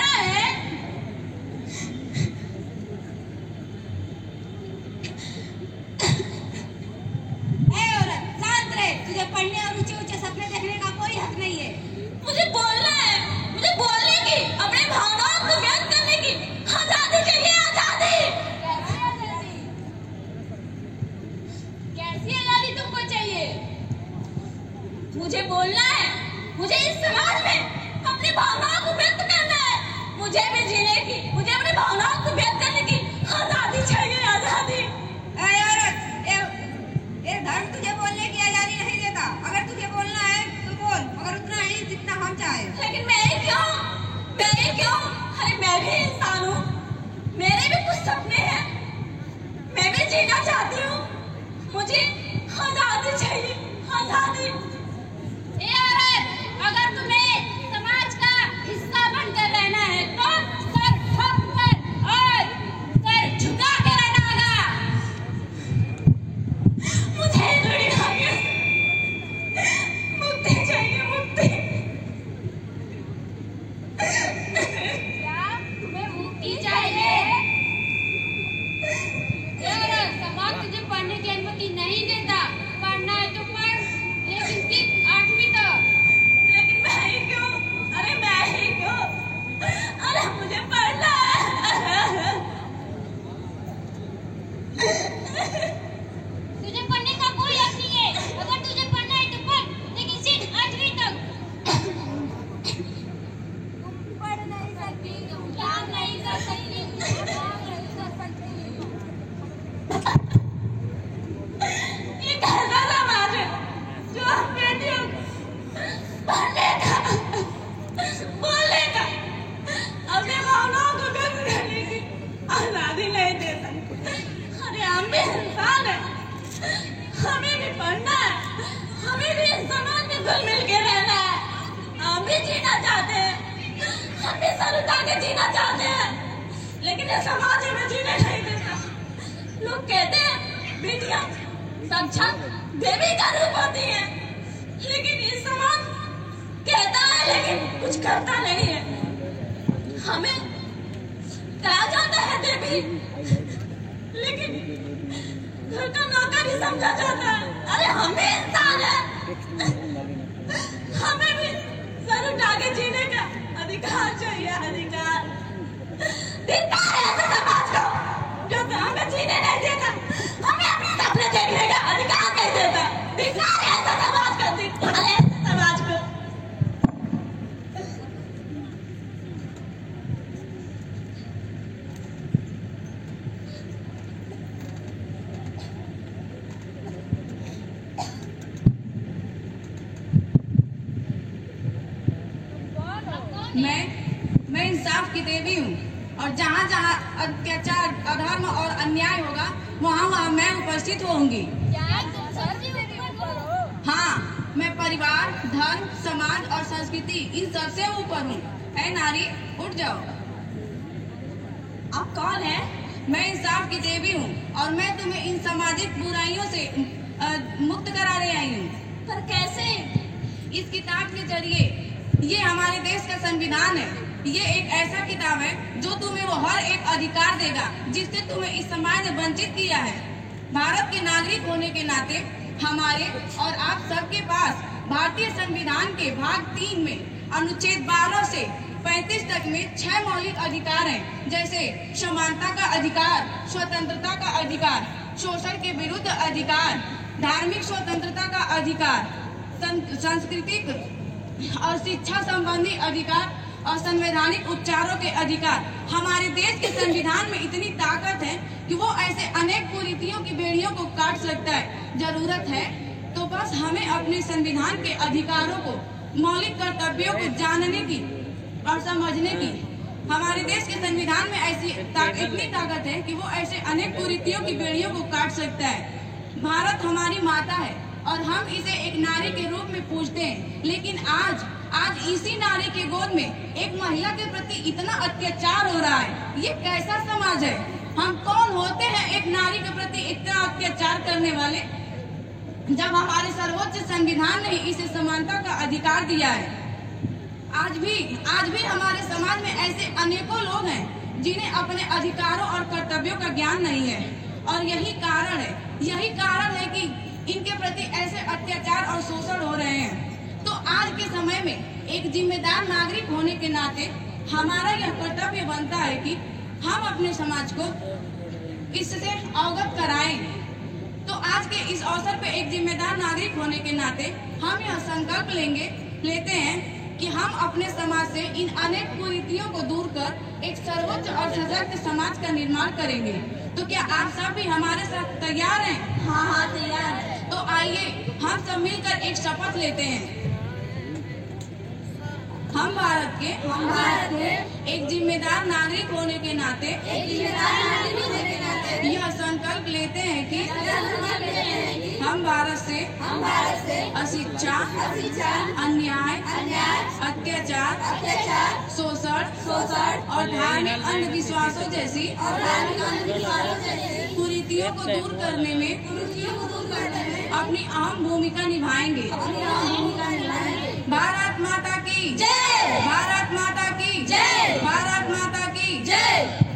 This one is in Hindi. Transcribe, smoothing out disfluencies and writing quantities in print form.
पढ़ना है। तुझे पढ़ने और ऊंचे ऊंचे सपने देखने का कोई हक नहीं है। मुझे बोलना है, मुझे बोलने की, अपने भावनाओं को व्यक्त करने की आजादी चाहिए। आजादी कैसी आजादी तुमको चाहिए? मुझे बोलना है, मुझे इस समाज में अपनी भावनाओं को व्यक्त करना है। मुझे भी जीने की, मुझे अपनी भावनाओं को व्यक्त करने की आजादी चाहिए। आजादी। धर्म तुझे बोलने की आजादी नहीं देता। अगर तुझे बोलना है तो बोल, मगर उतना ही जितना हम चाहे। लेकिन मैं क्यों? अरे मैं भी इंसान हूँ, मेरे भी कुछ सपने हैं, मैं भी जीना चाहती हूँ। मुझे आजादी चाहिए। आजादी। अगर तुम्हें समाज का हिस्सा बनकर रहना है तो सर ठोक कर और सर झुका के रहना होगा। मुझे मुक्ति चाहिए। मुक्ति। क्या तुम्हें मुक्ति चाहिए? समाज तुझे पढ़ने की अनुमति नहीं देता। पढ़ना है तो पढ़, लेकिन सिर्फ 8वीं तक। लेकिन मैं ही क्यों? अरे मैं ही क्यों? अरे मुझे पढ़ना है। तुझे पढ़ने का कोई हक नहीं है। अगर तुझे पढ़ना है तो पढ़, लेकिन सिर्फ 8वीं तक। तुम पढ़ नहीं सकती, तुम काम नहीं कर सकती, तुम काम नहीं कर सकती। ये कैसा समाज है जो हम बेटियों पढ़ने का, बोलने का, अपने भावनाओं को व्यक्त करने की आजादी नहीं देता? अरे हम भी इंसान हैं, हमें भी पढ़ना है, हमें भी इस समाज में घुल मिल के रहना है। हम भी जीना चाहते हैं, हम भी सर उठा के जीना चाहते हैं, लेकिन ये समाज हमें जीने नहीं देता। लोग कहते हैं बेटियां साक्षात देवी का रूप होती हैं, लेकिन ये समाज कहता है लेकिन कुछ करता नहीं है। हमें कहा जाता है देवी, लेकिन घर का नौकर ही समझा जाता है। अरे हम भी इंसान हैं, हमें भी सर उठा के जीने का अधिकार चाहिए। अधिकार। धिक्कार है ऐसे समाज को जो हमें जीने नहीं देता, हमें अपने सपने देखने का अधिकार नहीं देता। धिक्कार है ऐसे समाज को, धिक्कार है ऐसे समाज को। मैं इंसाफ की देवी हूँ, और जहाँ जहाँ अत्याचार, अधर्म और अन्याय होगा वहाँ मैं उपस्थित होंगी। हाँ, मैं परिवार, धर्म, समाज और संस्कृति इन सबसे ऊपर हूँ। ऐ नारी, उठ जाओ। आप कौन है? मैं इंसाफ की देवी हूँ और मैं तुम्हें इन सामाजिक बुराइयों से मुक्त कराने आई हूँ। पर कैसे? इस किताब के जरिए, ये हमारे देश का संविधान है। ये एक ऐसा किताब है जो तुम्हें वो हर एक अधिकार देगा जिससे तुम्हें इस समाज ने वंचित किया है। भारत के नागरिक होने के नाते हमारे और आप सबके पास भारतीय संविधान के भाग 3 में अनुच्छेद 12 से 35 तक में 6 मौलिक अधिकार हैं, जैसे समानता का अधिकार, स्वतंत्रता का अधिकार, शोषण के विरुद्ध अधिकार, धार्मिक स्वतंत्रता का अधिकार, सांस्कृतिक और शिक्षा संबंधी अधिकार और संवैधानिक उपचारों के अधिकार। हमारे देश के संविधान में इतनी ताकत है कि वो ऐसे अनेक कुरीतियों की बेड़ियों को काट सकता है। जरूरत है तो बस हमें अपने संविधान के अधिकारों को, मौलिक कर्तव्यों को जानने की और समझने की। हमारे देश के संविधान में ऐसी इतनी ताकत है कि वो ऐसे अनेक कुरीतियों की बेड़ियों को काट सकता है। भारत हमारी माता है और हम इसे एक नारी के रूप में पूजते हैं, लेकिन आज इसी नारी के गोद में एक महिला के प्रति इतना अत्याचार हो रहा है। ये कैसा समाज है? हम कौन होते हैं एक नारी के प्रति इतना अत्याचार करने वाले, जब हमारे सर्वोच्च संविधान ने इसे समानता का अधिकार दिया है। आज भी हमारे समाज में ऐसे अनेकों लोग हैं जिन्हें अपने अधिकारों और कर्तव्यों का ज्ञान नहीं है, और यही कारण है कि इनके प्रति ऐसे अत्याचार और शोषण हो रहे हैं। तो आज के समय में एक जिम्मेदार नागरिक होने के नाते हमारा यह कर्तव्य बनता है कि हम अपने समाज को इससे अवगत कराएं। तो आज के इस अवसर पे एक जिम्मेदार नागरिक होने के नाते हम यह संकल्प लेते हैं कि हम अपने समाज से इन अनेक कुरीतियों को दूर कर एक सर्वोच्च और सशक्त समाज का निर्माण करेंगे। तो क्या आप सब भी हमारे साथ तैयार हैं? हाँ तैयार है। तो आइए हम सब मिलकर एक शपथ लेते हैं। हम भारत के एक जिम्मेदार नागरिक होने के नाते यह संकल्प लेते हैं कि हम भारत से अशिक्षा, अन्याय, अत्याचार, शोषण और धार्मिक अंधविश्वासों जैसी कुरीतियों को दूर करने में अपनी अहम भूमिका निभाएंगे। भारत माता की जय! भारत माता की जय! भारत माता की जय!